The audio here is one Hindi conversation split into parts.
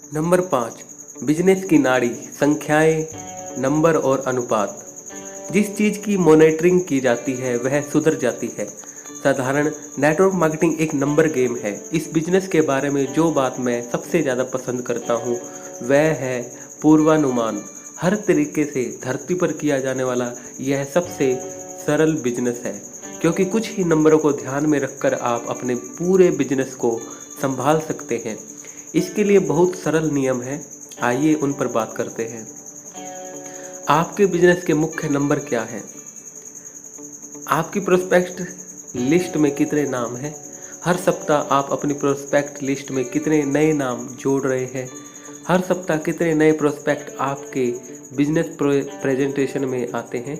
नंबर 5, बिजनेस की नाड़ी, संख्याएं, नंबर और अनुपात। जिस चीज़ की मॉनिटरिंग की जाती है वह सुधर जाती है। साधारण नेटवर्क मार्केटिंग एक नंबर गेम है। इस बिजनेस के बारे में जो बात मैं सबसे ज़्यादा पसंद करता हूँ वह है पूर्वानुमान। हर तरीके से धरती पर किया जाने वाला यह सबसे सरल बिजनेस है, क्योंकि कुछ ही नंबरों को ध्यान में रखकर आप अपने पूरे बिजनेस को संभाल सकते हैं। इसके लिए बहुत सरल नियम हैं, आइए उन पर बात करते हैं। आपके बिजनेस के मुख्य नंबर क्या हैं? आपकी प्रोस्पेक्ट लिस्ट में कितने नाम हैं? हर सप्ताह आप अपनी प्रोस्पेक्ट लिस्ट में कितने नए नाम जोड़ रहे हैं? हर सप्ताह कितने नए प्रोस्पेक्ट आपके बिजनेस प्रेजेंटेशन में आते हैं?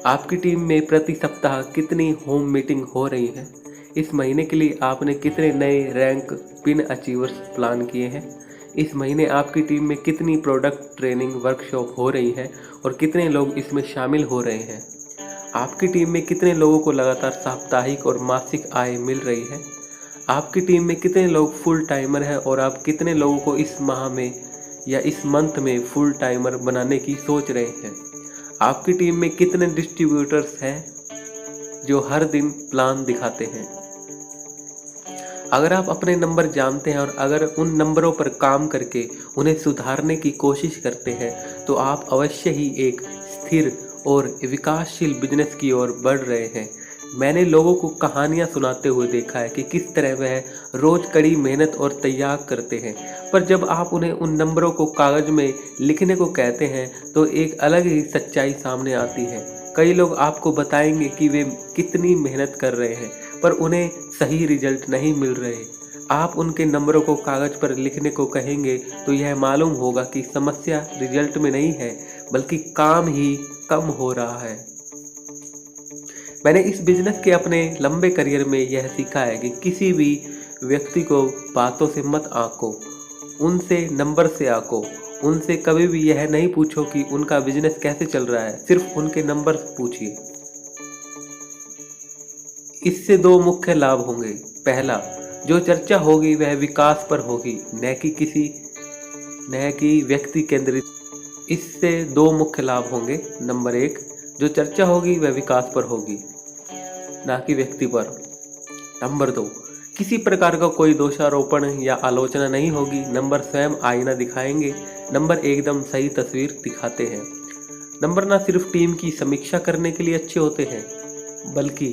आपकी टीम में प्रति सप्ताह कितनी होम मीटिंग हो रही है? इस महीने के लिए आपने कितने नए रैंक पिन अचीवर्स प्लान किए हैं? इस महीने आपकी टीम में कितनी प्रोडक्ट ट्रेनिंग वर्कशॉप हो रही है और कितने लोग इसमें शामिल हो रहे हैं? आपकी टीम में कितने लोगों को लगातार साप्ताहिक और मासिक आय मिल रही है? आपकी टीम में कितने लोग फुल टाइमर हैं और आप कितने लोगों को इस माह में या इस मंथ में फुल टाइमर बनाने की सोच रहे हैं? आपकी टीम में कितने डिस्ट्रीब्यूटर्स हैं जो हर दिन प्लान दिखाते हैं? अगर आप अपने नंबर जानते हैं और अगर उन नंबरों पर काम करके उन्हें सुधारने की कोशिश करते हैं तो आप अवश्य ही एक स्थिर और विकासशील बिजनेस की ओर बढ़ रहे हैं। मैंने लोगों को कहानियां सुनाते हुए देखा है कि किस तरह वह रोज कड़ी मेहनत और त्याग करते हैं, पर जब आप उन्हें उन नंबरों को कागज में लिखने को कहते हैं तो एक अलग ही सच्चाई सामने आती है। कई लोग आपको बताएंगे कि वे कितनी मेहनत कर रहे हैं, पर उन्हें सही रिजल्ट नहीं मिल रहे। आप उनके नंबरों को कागज पर लिखने को कहेंगे तो यह मालूम होगा कि समस्या रिजल्ट में नहीं है, बल्कि काम ही कम हो रहा है। मैंने इस बिजनेस के अपने लंबे करियर में यह सीखा है कि किसी भी व्यक्ति को बातों से मत आंको, उनसे नंबर से आंको। उनसे कभी भी यह नहीं पूछो कि उनका बिजनेस कैसे चल रहा है, सिर्फ उनके नंबर पूछिए। इससे दो मुख्य लाभ होंगे। पहला, जो चर्चा होगी वह विकास पर होगी, न कि व्यक्ति केंद्रित। इससे दो मुख्य लाभ होंगे। नंबर 1, जो चर्चा होगी वह विकास पर होगी, ना कि व्यक्ति पर। नंबर 2, किसी प्रकार का कोई दोषारोपण या आलोचना नहीं होगी। नंबर स्वयं आईना दिखाएंगे। नंबर एकदम सही तस्वीर दिखाते हैं। नंबर ना सिर्फ टीम की समीक्षा करने के लिए अच्छे होते हैं, बल्कि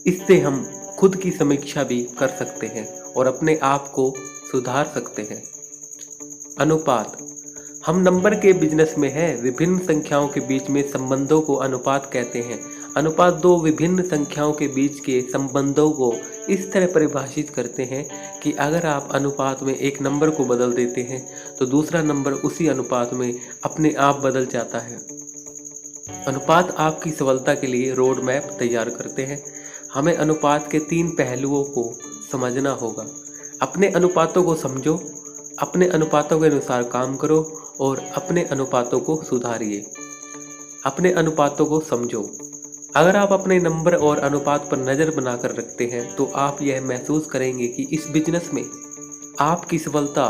इससे हम खुद की समीक्षा भी कर सकते हैं और अपने आप को सुधार सकते हैं। अनुपात। हम नंबर के बिजनेस में हैं। विभिन्न संख्याओं के बीच में संबंधों को अनुपात कहते हैं। अनुपात दो विभिन्न संख्याओं के बीच के संबंधों को इस तरह परिभाषित करते हैं कि अगर आप अनुपात में एक नंबर को बदल देते हैं तो दूसरा नंबर उसी अनुपात में अपने आप बदल जाता है। अनुपात आपकी सफलता के लिए रोड मैप तैयार करते हैं। हमें अनुपात के 3 पहलुओं को समझना होगा। अपने अनुपातों को समझो, अपने अनुपातों के अनुसार काम करो और अपने अनुपातों को सुधारिए। अपने अनुपातों को समझो। अगर आप अपने नंबर और अनुपात पर नज़र बनाकर रखते हैं तो आप यह महसूस करेंगे कि इस बिजनेस में आपकी सफलता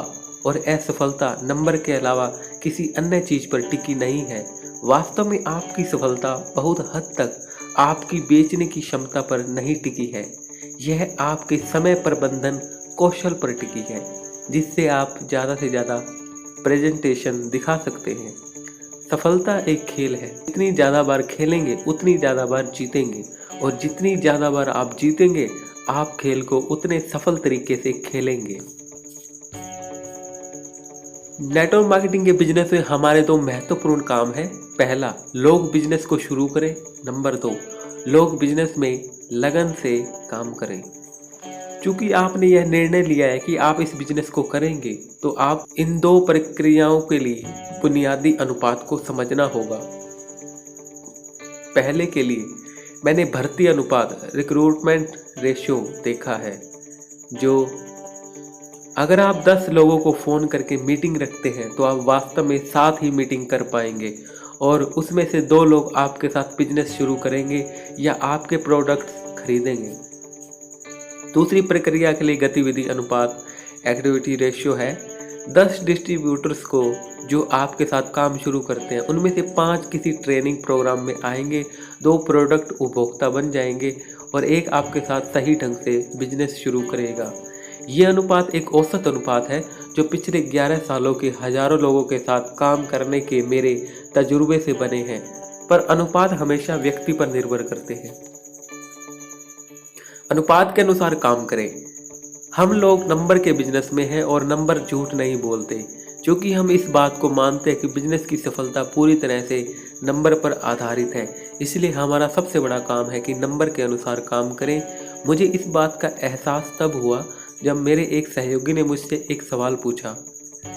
और असफलता नंबर के अलावा किसी अन्य चीज़ पर टिकी नहीं है। वास्तव में आपकी सफलता बहुत हद तक आपकी बेचने की क्षमता पर नहीं टिकी है, यह आपके समय प्रबंधन कौशल पर टिकी है, जिससे आप ज़्यादा से ज़्यादा प्रेजेंटेशन दिखा सकते हैं। सफलता एक खेल है। जितनी ज़्यादा बार खेलेंगे उतनी ज़्यादा बार जीतेंगे, और जितनी ज़्यादा बार आप जीतेंगे आप खेल को उतने सफल तरीके से खेलेंगे। नेटवर्क मार्केटिंग के बिजनेस में हमारे 2 महत्वपूर्ण काम हैं। पहला, लोग बिजनेस को शुरू करें। नंबर 2, लोग बिजनेस में लगन से काम करें। चूंकि आपने यह निर्णय लिया है कि आप इस बिजनेस को करेंगे, तो आप इन 2 प्रक्रियाओं के लिए बुनियादी अनुपात को समझना होगा। पहले के लिए मैंने भर्ती अनुपात, रिक्रूटमेंट रेशियो देखा है, जो अगर आप 10 लोगों को फ़ोन करके मीटिंग रखते हैं तो आप वास्तव में 7 ही मीटिंग कर पाएंगे, और उसमें से 2 लोग आपके साथ बिजनेस शुरू करेंगे या आपके प्रोडक्ट्स खरीदेंगे। दूसरी प्रक्रिया के लिए गतिविधि अनुपात, एक्टिविटी रेशियो है। 10 डिस्ट्रीब्यूटर्स को जो आपके साथ काम शुरू करते हैं, उनमें से 5 किसी ट्रेनिंग प्रोग्राम में आएंगे, 2 प्रोडक्ट उपभोक्ता बन जाएंगे और एक आपके साथ सही ढंग से बिजनेस शुरू करेगा। ये अनुपात एक औसत अनुपात है जो पिछले 11 सालों के हजारों लोगों के साथ काम करने के मेरे तजुर्बे से बने हैं, पर अनुपात हमेशा व्यक्ति पर निर्भर करते हैं। अनुपात के अनुसार काम करें। हम लोग नंबर के बिजनेस में हैं और नंबर झूठ नहीं बोलते, क्योंकि हम इस बात को मानते हैं कि बिजनेस की सफलता पूरी तरह से नंबर पर आधारित है। इसलिए हमारा सबसे बड़ा काम है कि नंबर के अनुसार काम करें। मुझे इस बात का एहसास तब हुआ जब मेरे एक सहयोगी ने मुझसे एक सवाल पूछा।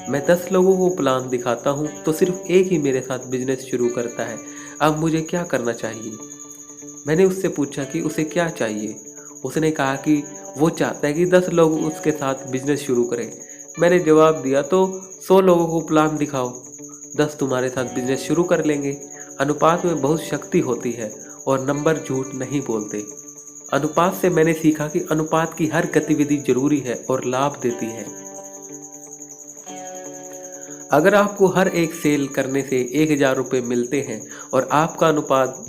मैं 10 लोगों को प्लान दिखाता हूँ तो सिर्फ एक ही मेरे साथ बिजनेस शुरू करता है। अब मुझे क्या करना चाहिए? मैंने उससे पूछा कि उसे क्या चाहिए। उसने कहा कि वो चाहता है कि 10 लोग उसके साथ बिजनेस शुरू करें। मैंने जवाब दिया, तो 100 लोगों को प्लान दिखाओ, 10 तुम्हारे साथ बिजनेस शुरू कर लेंगे। अनुपात में बहुत शक्ति होती है और नंबर झूठ नहीं बोलते। अनुपात से मैंने सीखा कि अनुपात की हर गतिविधि जरूरी है और लाभ देती है। अगर आपको हर एक सेल करने से 1000 रुपये मिलते हैं और आपका अनुपात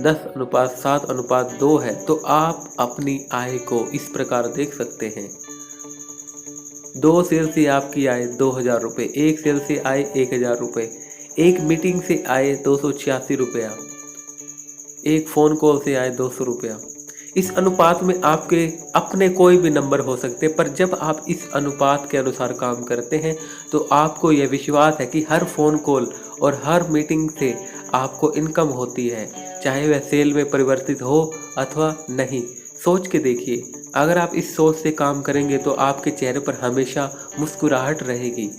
10:7:2 है, तो आप अपनी आय को इस प्रकार देख सकते हैं। 2 सेल से आपकी आय 2000 रुपये, 1 सेल से आय 1000 रुपये, 1 मीटिंग से आय 286 रुपया, 1 फोन कॉल से आय 200 रुपया। इस अनुपात में आपके अपने कोई भी नंबर हो सकते हैं, पर जब आप इस अनुपात के अनुसार काम करते हैं तो आपको यह विश्वास है कि हर फोन कॉल और हर मीटिंग से आपको इनकम होती है, चाहे वह सेल में परिवर्तित हो अथवा नहीं। सोच के देखिए, अगर आप इस सोच से काम करेंगे तो आपके चेहरे पर हमेशा मुस्कुराहट रहेगी।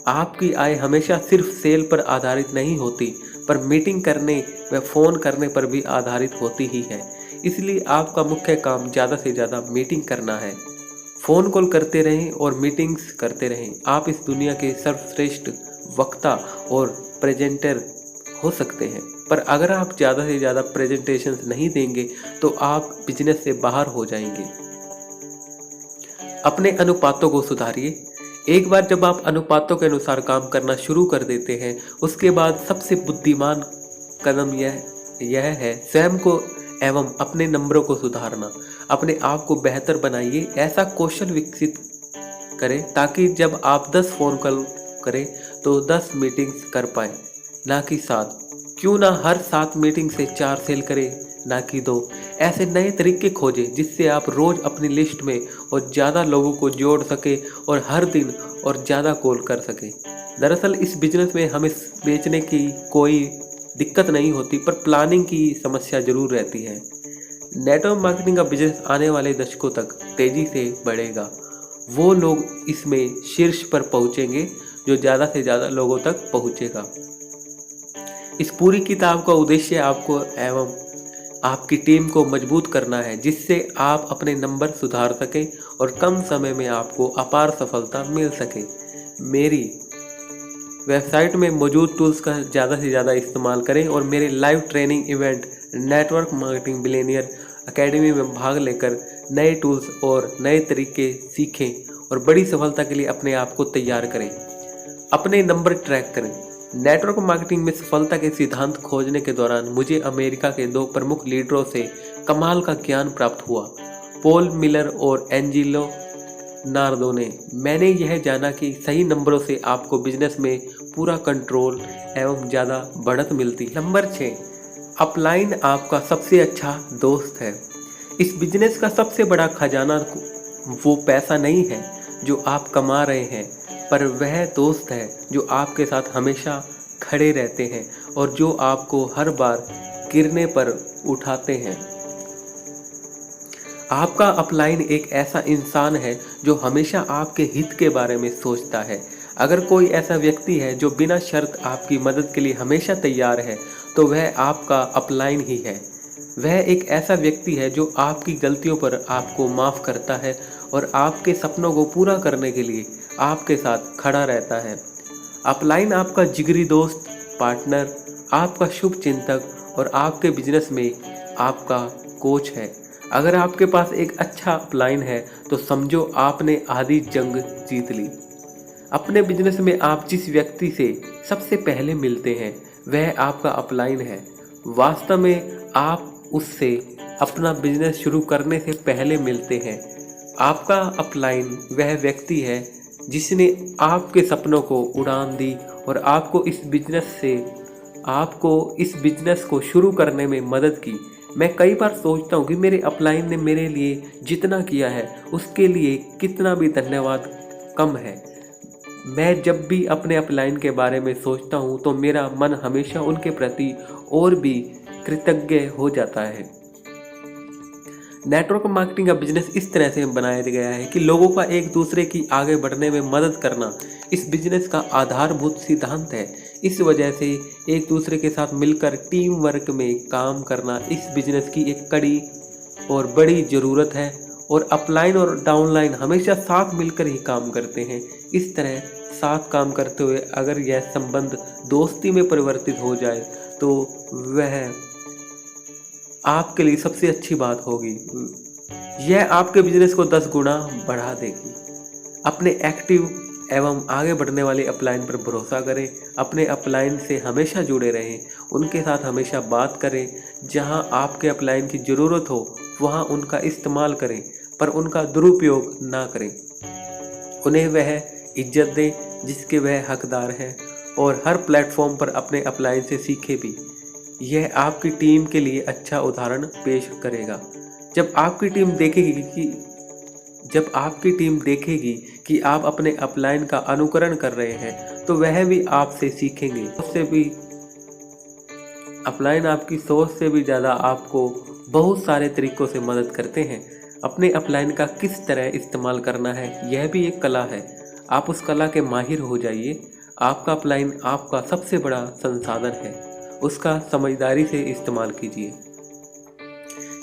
आपकी आय हमेशा सिर्फ सेल पर आधारित नहीं होती, पर मीटिंग करने व फ़ोन करने पर भी आधारित होती ही है। इसलिए आपका मुख्य काम ज़्यादा से ज़्यादा मीटिंग करना है। फ़ोन कॉल करते रहें और मीटिंग्स करते रहें। आप इस दुनिया के सर्वश्रेष्ठ वक्ता और प्रेजेंटर हो सकते हैं, पर अगर आप ज़्यादा से ज़्यादा प्रेजेंटेशंस नहीं देंगे तो आप बिजनेस से बाहर हो जाएंगे। अपने अनुपातों को सुधारिए। एक बार जब आप अनुपातों के अनुसार काम करना शुरू कर देते हैं, उसके बाद सबसे बुद्धिमान कदम यह है स्वयं को एवं अपने नंबरों को सुधारना। अपने आप को बेहतर बनाइए, ऐसा कौशल विकसित करें ताकि जब आप 10 फोन कॉल करें तो 10 मीटिंग्स कर पाएं, ना कि 7। क्यों ना हर 7 मीटिंग से 4 सेल करें, ना कि 2। ऐसे नए तरीके खोजें जिससे आप रोज अपनी लिस्ट में और ज़्यादा लोगों को जोड़ सके और हर दिन और ज़्यादा कॉल कर सके। दरअसल इस बिजनेस में हमें बेचने की कोई दिक्कत नहीं होती, पर प्लानिंग की समस्या जरूर रहती है। नेटवर्क मार्केटिंग का बिजनेस आने वाले दशकों तक तेजी से बढ़ेगा। वो लोग इसमें शीर्ष पर पहुंचेंगे जो ज़्यादा से ज़्यादा लोगों तक पहुंचेगा। इस पूरी किताब का उद्देश्य आपको एवं आपकी टीम को मजबूत करना है, जिससे आप अपने नंबर सुधार सकें और कम समय में आपको अपार सफलता मिल सके। मेरी वेबसाइट में मौजूद टूल्स का ज़्यादा से ज़्यादा इस्तेमाल करें और मेरे live training event network marketing billionaire academy में भाग लेकर नए टूल्स और नए तरीके सीखें और बड़ी सफलता के लिए अपने आप को तैयार करें। अपने नंबर ट्रैक करें। नेटवर्क मार्केटिंग में सफलता के सिद्धांत खोजने के दौरान मुझे अमेरिका के 2 प्रमुख लीडरों से कमाल का ज्ञान प्राप्त हुआ, पॉल मिलर और एंजेलो नार्दोने। मैंने यह जाना कि सही नंबरों से आपको बिजनेस में पूरा कंट्रोल एवं ज़्यादा बढ़त मिलती है। नंबर 6, अपलाइन आपका सबसे अच्छा दोस्त है। इस बिजनेस का सबसे बड़ा खजाना वो पैसा नहीं है जो आप कमा रहे हैं, पर वह दोस्त है जो आपके साथ हमेशा खड़े रहते हैं और जो आपको हर बार गिरने पर उठाते हैं। आपका अपलाइन एक ऐसा इंसान है जो हमेशा आपके हित के बारे में सोचता है। अगर कोई ऐसा व्यक्ति है जो बिना शर्त आपकी मदद के लिए हमेशा तैयार है, तो वह आपका अपलाइन ही है। वह एक ऐसा व्यक्ति है जो आपकी गलतियों पर आपको माफ़ करता है और आपके सपनों को पूरा करने के लिए आपके साथ खड़ा रहता है। अपलाइन आपका जिगरी दोस्त, पार्टनर, आपका शुभ चिंतक और आपके बिजनेस में आपका कोच है। अगर आपके पास एक अच्छा अपलाइन है तो समझो आपने आधी जंग जीत ली। अपने बिजनेस में आप जिस व्यक्ति से सबसे पहले मिलते हैं वह आपका अपलाइन है। वास्तव में आप उससे अपना बिजनेस शुरू करने से पहले मिलते हैं। आपका अपलाइन वह व्यक्ति है जिसने आपके सपनों को उड़ान दी और आपको इस बिजनेस को शुरू करने में मदद की। मैं कई बार सोचता हूँ कि मेरे अपलाइन ने मेरे लिए जितना किया है उसके लिए कितना भी धन्यवाद कम है। मैं जब भी अपने अपलाइन के बारे में सोचता हूँ तो मेरा मन हमेशा उनके प्रति और भी कृतज्ञ हो जाता है। नेटवर्क मार्केटिंग का बिजनेस इस तरह से बनाया गया है कि लोगों का एक दूसरे की आगे बढ़ने में मदद करना इस बिजनेस का आधारभूत सिद्धांत है। इस वजह से एक दूसरे के साथ मिलकर टीम वर्क में काम करना इस बिजनेस की एक कड़ी और बड़ी ज़रूरत है। और अपलाइन और डाउनलाइन हमेशा साथ मिलकर ही काम करते हैं। इस तरह साथ काम करते हुए अगर यह संबंध दोस्ती में परिवर्तित हो जाए तो वह आपके लिए सबसे अच्छी बात होगी। यह आपके बिजनेस को 10 गुना बढ़ा देगी। अपने एक्टिव एवं आगे बढ़ने वाले अपलाइन पर भरोसा करें। अपने अपलाइन से हमेशा जुड़े रहें, उनके साथ हमेशा बात करें। जहां आपके अपलाइन की ज़रूरत हो वहां उनका इस्तेमाल करें, पर उनका दुरुपयोग ना करें। उन्हें वह इज्जत दें जिसके वह हकदार हैं और हर प्लेटफॉर्म पर अपने अपलाइन से सीखें भी। यह आपकी टीम के लिए अच्छा उदाहरण पेश करेगा। जब आपकी टीम देखेगी कि आप अपने अपलाइन का अनुकरण कर रहे हैं तो वह भी आपसे सीखेंगे। अपलाइन आपकी सोच से भी ज़्यादा आपको बहुत सारे तरीकों से मदद करते हैं। अपने अपलाइन का किस तरह इस्तेमाल करना है यह भी एक कला है। आप उस कला के माहिर हो जाइए। आपका अपलाइन आपका सबसे बड़ा संसाधन है, उसका समझदारी से इस्तेमाल कीजिए।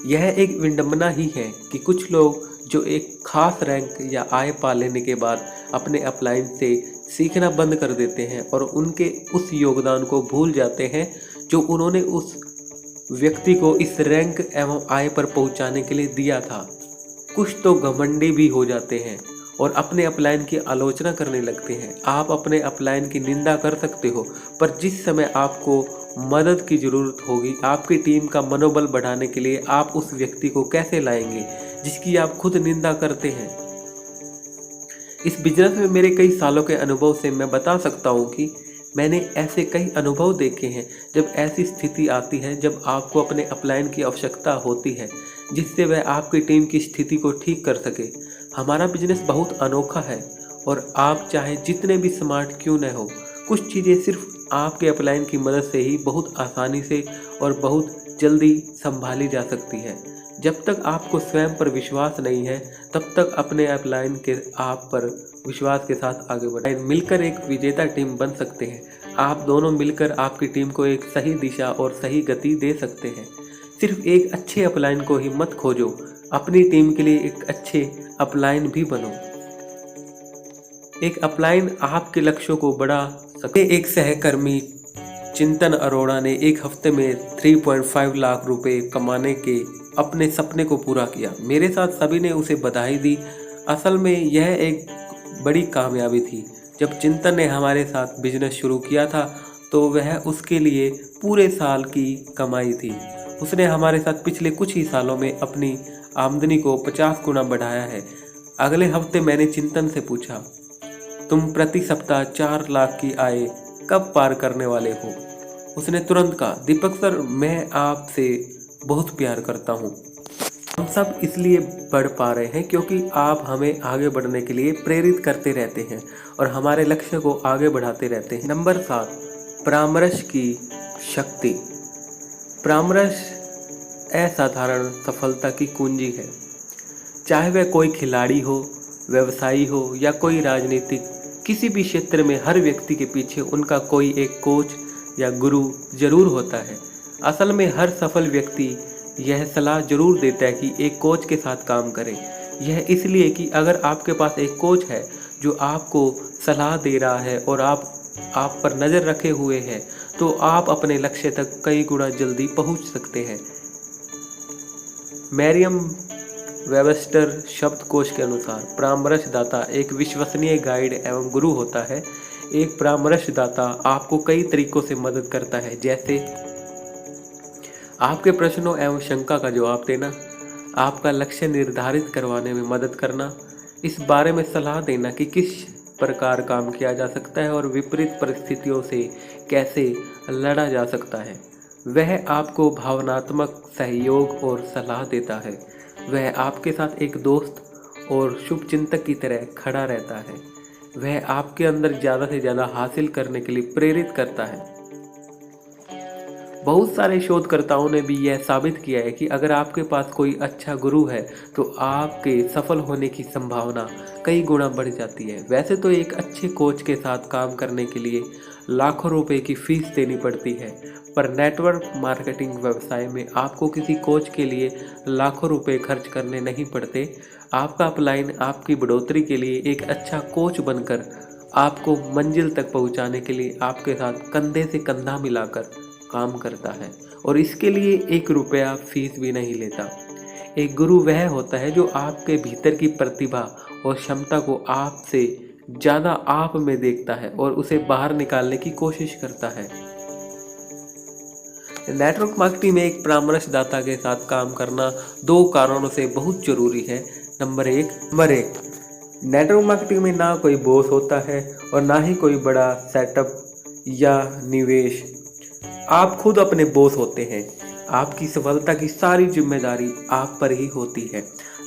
यह एक विडंबना ही है कि कुछ लोग जो एक खास रैंक या आय पा लेने के बाद अपने अपलाइन से सीखना बंद कर देते हैं और उनके उस योगदान को भूल जाते हैं जो उन्होंने उस व्यक्ति को इस रैंक एवं आय पर पहुंचाने के लिए दिया था। कुछ तो घमंडी भी हो जाते हैं और अपने अपलाइन की आलोचना करने लगते हैं। आप अपने अपलाइन की निंदा कर सकते हो, पर जिस समय आपको मदद की ज़रूरत होगी आपकी टीम का मनोबल बढ़ाने के लिए आप उस व्यक्ति को कैसे लाएंगे जिसकी आप खुद निंदा करते हैं। इस बिजनेस में मेरे कई सालों के अनुभव से मैं बता सकता हूँ कि मैंने ऐसे कई अनुभव देखे हैं जब ऐसी स्थिति आती है जब आपको अपने अपलाइन की आवश्यकता होती है जिससे वह आपकी टीम की स्थिति को ठीक कर सके। हमारा बिजनेस बहुत अनोखा है और आप चाहे जितने भी स्मार्ट क्यों न हो, कुछ चीज़ें सिर्फ आपके अपलाइन की मदद से ही बहुत आसानी से और बहुत जल्दी संभाली जा सकती है। जब तक आपको स्वयं पर विश्वास नहीं है तब तक अपने अपलाइन के आप पर विश्वास के साथ आगे बढ़ें। मिलकर एक विजेता टीम बन सकते हैं। आप दोनों मिलकर आपकी टीम को एक सही दिशा और सही गति दे सकते हैं। सिर्फ एक अच्छे अपलाइन को ही मत खोजो, अपनी टीम के लिए एक अच्छे अपलाइन भी बनो। एक अपलाइन आपके लक्ष्यों को बढ़ा सकते। एक सहकर्मी चिंतन अरोड़ा ने एक हफ्ते में 3.5 लाख रुपए कमाने के अपने सपने को पूरा किया। मेरे साथ सभी ने उसे बधाई दी। असल में यह एक बड़ी कामयाबी थी। जब चिंतन ने हमारे साथ बिजनेस शुरू किया था तो वह उसके लिए पूरे साल की कमाई थी। उसने हमारे साथ पिछले कुछ ही सालों में अपनी आमदनी को 50 गुना बढ़ाया है। अगले हफ्ते मैंने चिंतन से पूछा, तुम प्रति सप्ताह 4 लाख की आय कब पार करने वाले हो? उसने तुरंत कहा, दीपक सर, मैं आपसे बहुत प्यार करता हूँ। हम सब इसलिए बढ़ पा रहे हैं क्योंकि आप हमें आगे बढ़ने के लिए प्रेरित करते रहते हैं और हमारे लक्ष्य को आगे बढ़ाते रहते हैं। नंबर 7, परामर्श की शक्ति। परामर्श असाधारण सफलता की कुंजी है। चाहे वह कोई खिलाड़ी हो, व्यवसायी हो या कोई राजनीतिक, किसी भी क्षेत्र में हर व्यक्ति के पीछे उनका कोई एक कोच या गुरु जरूर होता है। असल में हर सफल व्यक्ति यह सलाह जरूर देता है कि एक कोच के साथ काम करें। यह इसलिए कि अगर आपके पास एक कोच है जो आपको सलाह दे रहा है और आप पर नज़र रखे हुए हैं तो आप अपने लक्ष्य तक कई गुना जल्दी पहुंच सकते हैं। मैरियम वेबस्टर शब्दकोश के अनुसार परामर्शदाता एक विश्वसनीय गाइड एवं गुरु होता है। एक परामर्शदाता आपको कई तरीकों से मदद करता है, जैसे आपके प्रश्नों एवं शंका का जवाब देना, आपका लक्ष्य निर्धारित करवाने में मदद करना, इस बारे में सलाह देना कि किस प्रकार काम किया जा सकता है और विपरीत परिस्थितियों से कैसे लड़ा जा सकता है। वह आपको भावनात्मक सहयोग और सलाह देता है। वह आपके साथ एक दोस्त और शुभचिंतक की तरह खड़ा रहता है। वह आपके अंदर ज़्यादा से ज़्यादा हासिल करने के लिए प्रेरित करता है। बहुत सारे शोधकर्ताओं ने भी यह साबित किया है कि अगर आपके पास कोई अच्छा गुरु है तो आपके सफल होने की संभावना कई गुना बढ़ जाती है। वैसे तो एक अच्छे कोच के साथ काम करने के लिए लाखों रुपए की फीस देनी पड़ती है, पर नेटवर्क मार्केटिंग व्यवसाय में आपको किसी कोच के लिए लाखों रुपए खर्च करने नहीं पड़ते। आपका अपलाइन आपकी बढ़ोतरी के लिए एक अच्छा कोच बनकर आपको मंजिल तक पहुंचाने के लिए आपके साथ कंधे से कंधा मिलाकर काम करता है और इसके लिए 1 रुपया फीस भी नहीं लेता। एक गुरु वह होता है जो आपके भीतर की प्रतिभा और क्षमता को आपसे ज़्यादा आप में देखता है और उसे बाहर निकालने की कोशिश करता है। नेटवर्क मार्केटिंग में एक परामर्शदाता के साथ काम करना 2 कारणों से बहुत जरूरी है। नंबर एक, नेटवर्क मार्केटिंग में ना कोई बॉस होता है और ना ही कोई बड़ा सेटअप या निवेश। आप खुद अपने बॉस होते हैं। आपकी सफलता की सारी जिम्मेदारी आप पर ही होती है।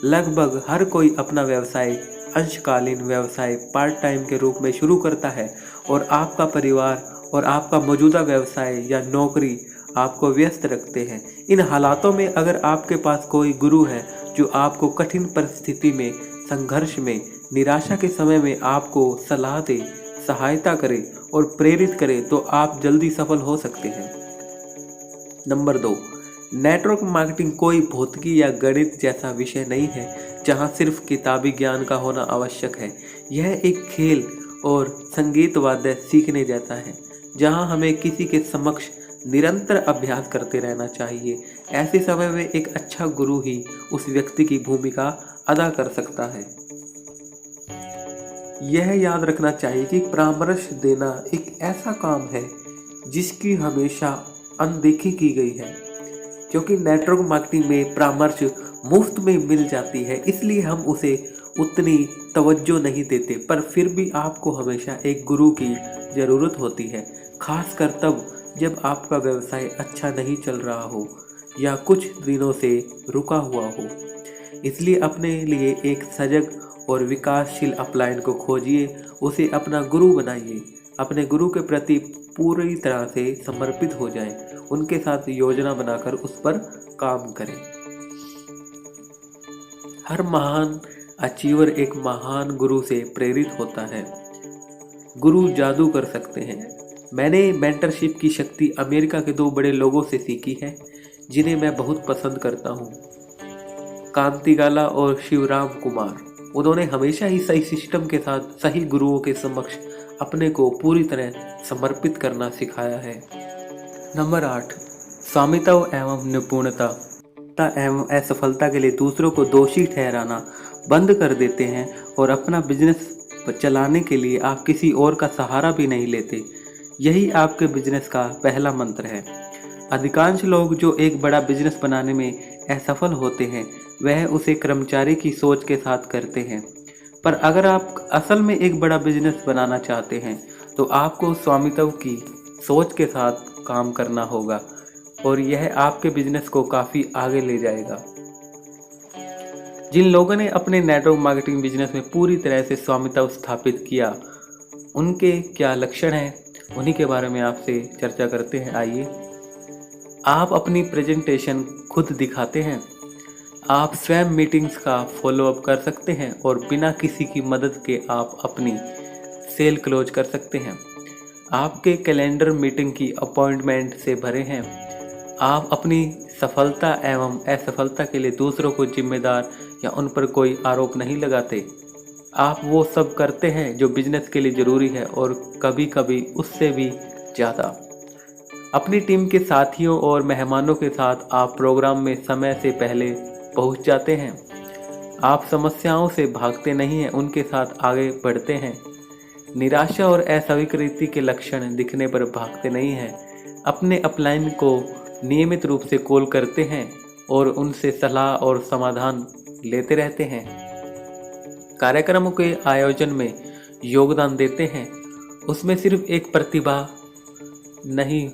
लगभग हर कोई अपना व्यवसाय अंशकालीन व्यवसाय पार्ट टाइम के रूप में शुरू करता है और आपका परिवार और आपका मौजूदा व्यवसाय या नौकरी आपको व्यस्त रखते हैं। इन हालातों में अगर आपके पास कोई गुरु है जो आपको कठिन परिस्थिति में, संघर्ष में, निराशा के समय में आपको सलाह दे, सहायता करे और प्रेरित करे तो आप जल्दी सफल हो सकते हैं। नंबर 2, नेटवर्क मार्केटिंग कोई भौतिकी या गणित जैसा विषय नहीं है जहां सिर्फ किताबी ज्ञान का होना आवश्यक है। यह एक खेल और संगीत वाद्य सीखने जैसा है जहां हमें किसी के समक्ष निरंतर अभ्यास करते रहना चाहिए। ऐसे समय में एक अच्छा गुरु ही उस व्यक्ति की भूमिका अदा कर सकता है। यह याद रखना चाहिए कि परामर्श देना एक ऐसा काम है जिसकी हमेशा अनदेखी की गई है, क्योंकि नेटवर्क मार्केटिंग में परामर्श मुफ्त में मिल जाती है, इसलिए हम उसे उतनी तवज्जो नहीं देते। पर फिर भी आपको हमेशा एक गुरु की ज़रूरत होती है, खासकर तब जब आपका व्यवसाय अच्छा नहीं चल रहा हो या कुछ दिनों से रुका हुआ हो। इसलिए अपने लिए एक सजग और विकासशील अपलाइन को खोजिए, उसे अपना गुरु बनाइए, अपने गुरु के प्रति पूरी तरह से समर्पित हो जाएं, उनके साथ योजना बनाकर उस पर काम करें। हर महान अचीवर एक महान गुरु से प्रेरित होता है। गुरु जादू कर सकते हैं। मैंने मेंटरशिप की शक्ति अमेरिका के 2 बड़े लोगों से सीखी है जिन्हें मैं बहुत पसंद करता हूँ, कांतिगाला और शिवराम कुमार। उन्होंने हमेशा ही सही सिस्टम के साथ सही गुरुओं के समक्ष अपने को पूरी तरह समर्पित करना सिखाया है। नंबर 8, स्वामित्व एवं निपुणता एवं असफलता के लिए दूसरों को दोषी ठहराना बंद कर देते हैं और अपना बिजनेस चलाने के लिए आप किसी और का सहारा भी नहीं लेते। यही आपके बिजनेस का पहला मंत्र है। अधिकांश लोग जो एक बड़ा बिजनेस बनाने में असफल होते हैं वह उसे कर्मचारी की सोच के साथ करते हैं। पर अगर आप असल में एक बड़ा बिजनेस बनाना चाहते हैं तो आपको स्वामित्व की सोच के साथ काम करना होगा और यह आपके बिजनेस को काफ़ी आगे ले जाएगा। जिन लोगों ने अपने नेटवर्क मार्केटिंग बिजनेस में पूरी तरह से स्वामित्व स्थापित किया, उनके क्या लक्षण हैं, उन्हीं के बारे में आपसे चर्चा करते हैं। आइए। आप अपनी प्रेजेंटेशन खुद दिखाते हैं, आप स्वयं मीटिंग्स का फॉलोअप कर सकते हैं और बिना किसी की मदद के आप अपनी सेल क्लोज कर सकते हैं। आपके कैलेंडर मीटिंग की अपॉइंटमेंट से भरे हैं। आप अपनी सफलता एवं असफलता के लिए दूसरों को जिम्मेदार या उन पर कोई आरोप नहीं लगाते। आप वो सब करते हैं जो बिजनेस के लिए ज़रूरी है और कभी कभी उससे भी ज़्यादा। अपनी टीम के साथियों और मेहमानों के साथ आप प्रोग्राम में समय से पहले पहुंच जाते हैं। आप समस्याओं से भागते नहीं हैं, उनके साथ आगे बढ़ते हैं। निराशा और अस्वीकृति के लक्षण दिखने पर भागते नहीं हैं, अपने अपलाइन को नियमित रूप से कॉल करते हैं और उनसे सलाह और समाधान लेते रहते हैं। कार्यक्रमों के आयोजन में योगदान देते हैं, उसमें सिर्फ एक प्रतिभा नहीं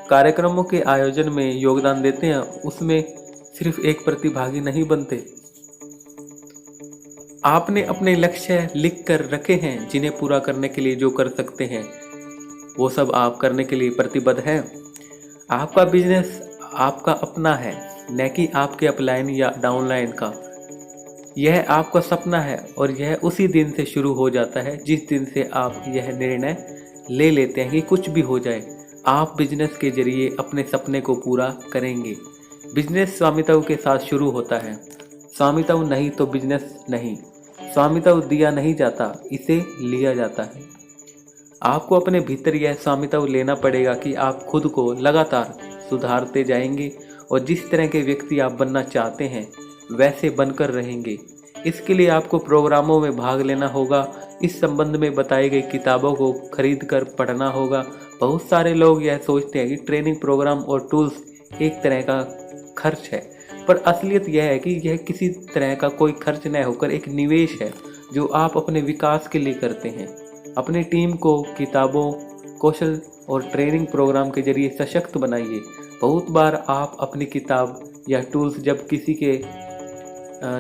कार्यक्रमों के आयोजन में योगदान देते हैं, उसमें सिर्फ एक प्रतिभागी नहीं बनते। आपने अपने लक्ष्य लिख कर रखे हैं, जिन्हें पूरा करने के लिए जो कर सकते हैं वो सब आप करने के लिए प्रतिबद्ध हैं। आपका बिजनेस आपका अपना है, न कि आपके अपलाइन या डाउनलाइन का। यह आपका सपना है और यह उसी दिन से शुरू हो जाता है जिस दिन से आप यह निर्णय ले लेते हैं कि कुछ भी हो जाए, आप बिजनेस के जरिए अपने सपने को पूरा करेंगे। बिजनेस स्वामित्व के साथ शुरू होता है। स्वामित्व नहीं तो बिजनेस नहीं। स्वामित्व दिया नहीं जाता, इसे लिया जाता है। आपको अपने भीतर यह स्वामित्व लेना पड़ेगा कि आप खुद को लगातार सुधारते जाएंगे और जिस तरह के व्यक्ति आप बनना चाहते हैं वैसे बनकर रहेंगे। इसके लिए आपको प्रोग्रामों में भाग लेना होगा, इस संबंध में बताई गई किताबों को खरीद कर पढ़ना होगा। बहुत सारे लोग यह सोचते हैं कि ट्रेनिंग प्रोग्राम और टूल्स एक तरह का खर्च है, पर असलियत यह है कि यह किसी तरह का कोई खर्च न होकर एक निवेश है जो आप अपने विकास के लिए करते हैं। अपनी टीम को किताबों, कौशल और ट्रेनिंग प्रोग्राम के जरिए सशक्त बनाइए। बहुत बार आप अपनी किताब या टूल्स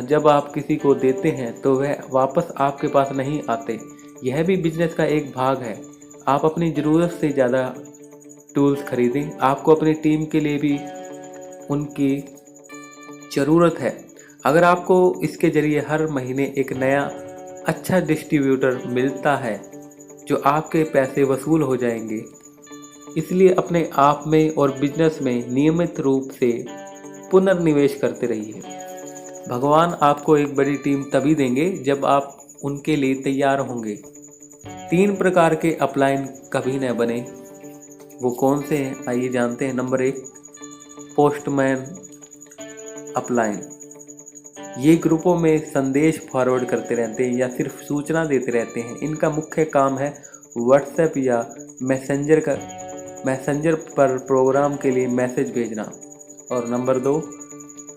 जब आप किसी को देते हैं तो वह वापस आपके पास नहीं आते। यह भी बिजनेस का एक भाग है। आप अपनी ज़रूरत से ज़्यादा टूल्स खरीदें, आपको अपनी टीम के लिए भी उनकी ज़रूरत है। अगर आपको इसके जरिए हर महीने एक नया अच्छा डिस्ट्रीब्यूटर मिलता है जो आपके पैसे वसूल हो जाएंगे। इसलिए अपने आप में और बिजनेस में नियमित रूप से पुनर्निवेश करते रहिए। भगवान आपको एक बड़ी टीम तभी देंगे जब आप उनके लिए तैयार होंगे। 3 प्रकार के अपलाइन कभी न बने, वो कौन से हैं आइए जानते हैं। Number 1, postman upline. ये ग्रुपों में संदेश फॉरवर्ड करते रहते हैं या सिर्फ सूचना देते रहते हैं। इनका मुख्य काम है व्हाट्सएप या मैसेंजर पर प्रोग्राम के लिए मैसेज भेजना। और नंबर 2,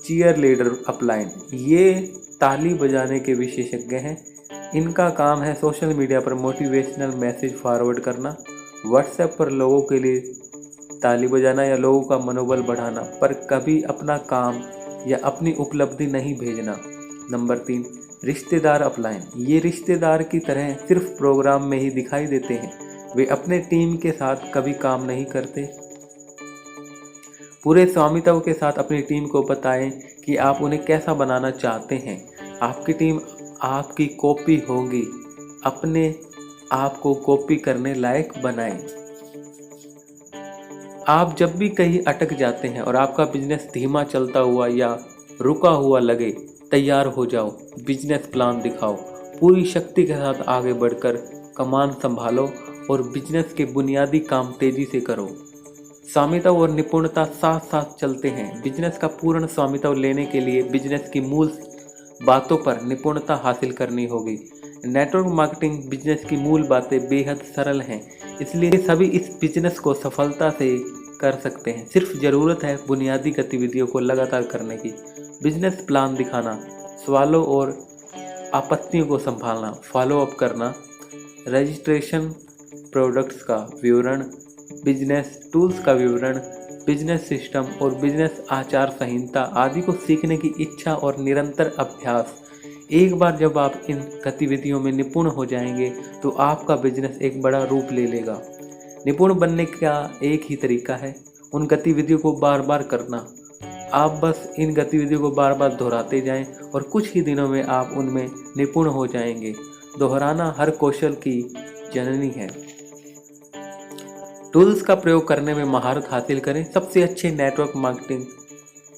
चीयर लीडर अपलाइन। ये ताली बजाने के विशेषज्ञ हैं। इनका काम है सोशल मीडिया पर मोटिवेशनल मैसेज फॉरवर्ड करना, व्हाट्सएप पर लोगों के लिए ताली बजाना या लोगों का मनोबल बढ़ाना, पर कभी अपना काम या अपनी उपलब्धि नहीं भेजना। नंबर 3, रिश्तेदार अपलाइन। ये रिश्तेदार की तरह सिर्फ प्रोग्राम में ही दिखाई देते हैं। वे अपने टीम के साथ कभी काम नहीं करते। पूरे स्वामित्व के साथ अपनी टीम को बताएं कि आप उन्हें कैसा बनाना चाहते हैं। आपकी टीम आपकी कॉपी होगी। अपने आप को कॉपी करने लायक बनाएं। आप जब भी कहीं अटक जाते हैं और आपका बिजनेस धीमा चलता हुआ या रुका हुआ लगे, तैयार हो जाओ। बिजनेस प्लान दिखाओ, पूरी शक्ति के साथ आगे बढ़कर कमान संभालो और बिजनेस के बुनियादी काम तेजी से करो। स्वामित्व और निपुणता साथ साथ चलते हैं। बिजनेस का पूर्ण स्वामित्व लेने के लिए बिजनेस की मूल बातों पर निपुणता हासिल करनी होगी। नेटवर्क मार्केटिंग बिजनेस की मूल बातें बेहद सरल हैं, इसलिए सभी इस बिजनेस को सफलता से कर सकते हैं। सिर्फ ज़रूरत है बुनियादी गतिविधियों को लगातार करने की। बिजनेस प्लान दिखाना, सवालों और आपत्तियों को संभालना, फॉलोअप करना, रजिस्ट्रेशन, प्रोडक्ट्स का विवरण, बिजनेस टूल्स का विवरण, बिजनेस सिस्टम और बिजनेस आचार संहिता आदि को सीखने की इच्छा और निरंतर अभ्यास। एक बार जब आप इन गतिविधियों में निपुण हो जाएंगे तो आपका बिजनेस एक बड़ा रूप ले लेगा। निपुण बनने का एक ही तरीका है, उन गतिविधियों को बार बार करना। आप बस इन गतिविधियों को बार बार दोहराते जाएं और कुछ ही दिनों में आप उनमें निपुण हो जाएंगे। दोहराना हर कौशल की जननी है। टूल्स का प्रयोग करने में महारत हासिल करें। सबसे अच्छे नेटवर्क मार्केटिंग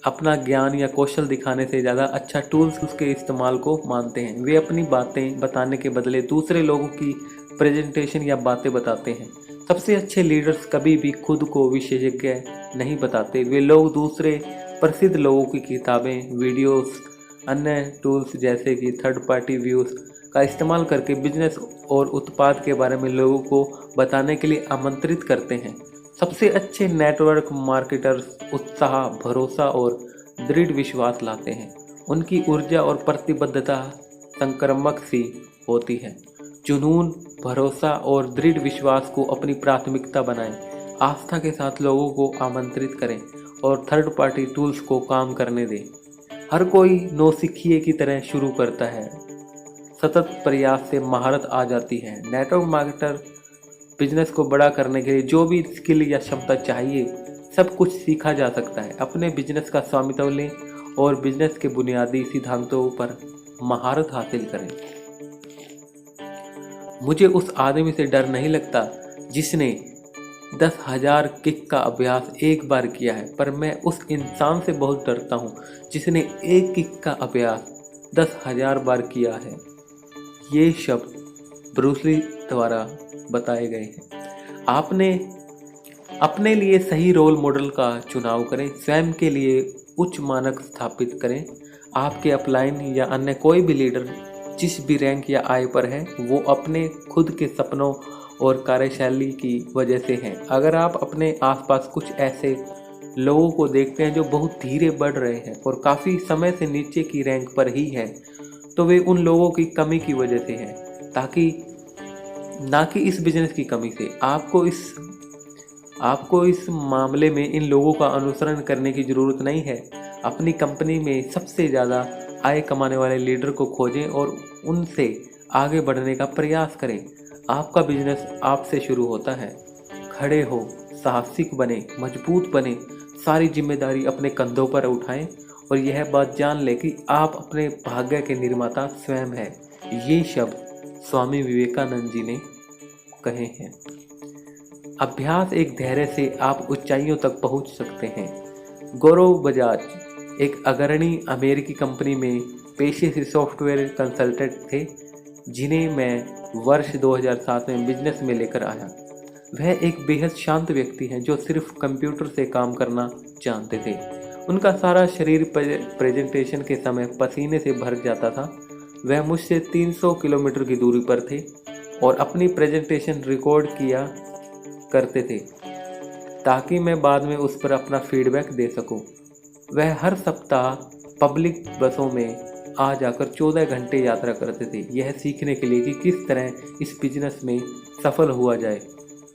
अपना ज्ञान या कौशल दिखाने से ज़्यादा अच्छा टूल्स उसके इस्तेमाल को मानते हैं। वे अपनी बातें बताने के बदले दूसरे लोगों की प्रेजेंटेशन या बातें बताते हैं। सबसे अच्छे लीडर्स कभी भी खुद को विशेषज्ञ नहीं बताते। वे लोग दूसरे प्रसिद्ध लोगों की किताबें, वीडियोस, अन्य टूल्स जैसे कि थर्ड पार्टी व्यूज़ का इस्तेमाल करके बिजनेस और उत्पाद के बारे में लोगों को बताने के लिए आमंत्रित करते हैं। सबसे अच्छे नेटवर्क मार्केटर्स उत्साह, भरोसा और दृढ़ विश्वास लाते हैं। उनकी ऊर्जा और प्रतिबद्धता संक्रामक सी होती है। जुनून, भरोसा और दृढ़ विश्वास को अपनी प्राथमिकता बनाएं। आस्था के साथ लोगों को आमंत्रित करें और थर्ड पार्टी टूल्स को काम करने दें। हर कोई नौसिखिए की तरह शुरू करता है। सतत प्रयास से महारत आ जाती है। नेटवर्क मार्केटर बिजनेस को बड़ा करने के लिए जो भी स्किल या क्षमता चाहिए, सब कुछ सीखा जा सकता है। अपने बिजनेस का स्वामित्व लें और बिजनेस के बुनियादी सिद्धांतों पर महारत हासिल करें। मुझे उस आदमी से डर नहीं लगता जिसने 10,000 किक का अभ्यास एक बार किया है, पर मैं उस इंसान से बहुत डरता हूँ जिसने एक किक का अभ्यास 10,000 बार किया है। ये शब्द ब्रूस ली द्वारा बताए गए हैं। आपने अपने लिए सही रोल मॉडल का चुनाव करें। स्वयं के लिए उच्च मानक स्थापित करें। आपके अपलाइन या अन्य कोई भी लीडर जिस भी रैंक या आय पर है, वो अपने खुद के सपनों और कार्यशैली की वजह से हैं। अगर आप अपने आसपास कुछ ऐसे लोगों को देखते हैं जो बहुत धीरे बढ़ रहे हैं और काफ़ी समय से नीचे की रैंक पर ही हैं, तो वे उन लोगों की कमी की वजह से हैं, ना कि इस बिजनेस की कमी से। आपको इस मामले में इन लोगों का अनुसरण करने की ज़रूरत नहीं है। अपनी कंपनी में सबसे ज़्यादा आय कमाने वाले लीडर को खोजें और उनसे आगे बढ़ने का प्रयास करें। आपका बिजनेस आपसे शुरू होता है। खड़े हो, साहसिक बने, मजबूत बने, सारी जिम्मेदारी अपने कंधों पर उठाएं और यह बात जान लें कि आप अपने भाग्य के निर्माता स्वयं हैं। ये शब्द स्वामी विवेकानंद जी ने कहे हैं। अभ्यास एक धैर्य से आप ऊंचाइयों तक पहुंच सकते हैं। गौरव बजाज एक अग्रणी अमेरिकी कंपनी में पेशे से सॉफ्टवेयर कंसल्टेंट थे, जिन्हें मैं वर्ष 2007 में बिजनेस में लेकर आया। वह एक बेहद शांत व्यक्ति हैं जो सिर्फ कंप्यूटर से काम करना जानते थे। उनका सारा शरीर प्रेजेंटेशन के समय पसीने से भर जाता था। वह मुझसे 300 किलोमीटर की दूरी पर थे और अपनी प्रेजेंटेशन रिकॉर्ड किया करते थे ताकि मैं बाद में उस पर अपना फीडबैक दे सकूं। वह हर सप्ताह पब्लिक बसों में आ जाकर 14 घंटे यात्रा करते थे, यह सीखने के लिए कि किस तरह इस बिजनेस में सफल हुआ जाए।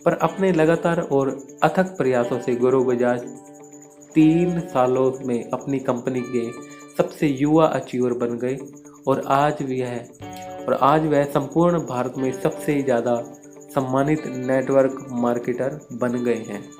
पर अपने लगातार और अथक प्रयासों से गौरव बजाज 3 सालों में अपनी कंपनी के सबसे युवा अचीवर बन गए और आज वह संपूर्ण भारत में सबसे ज़्यादा सम्मानित नेटवर्क मार्केटर बन गए हैं।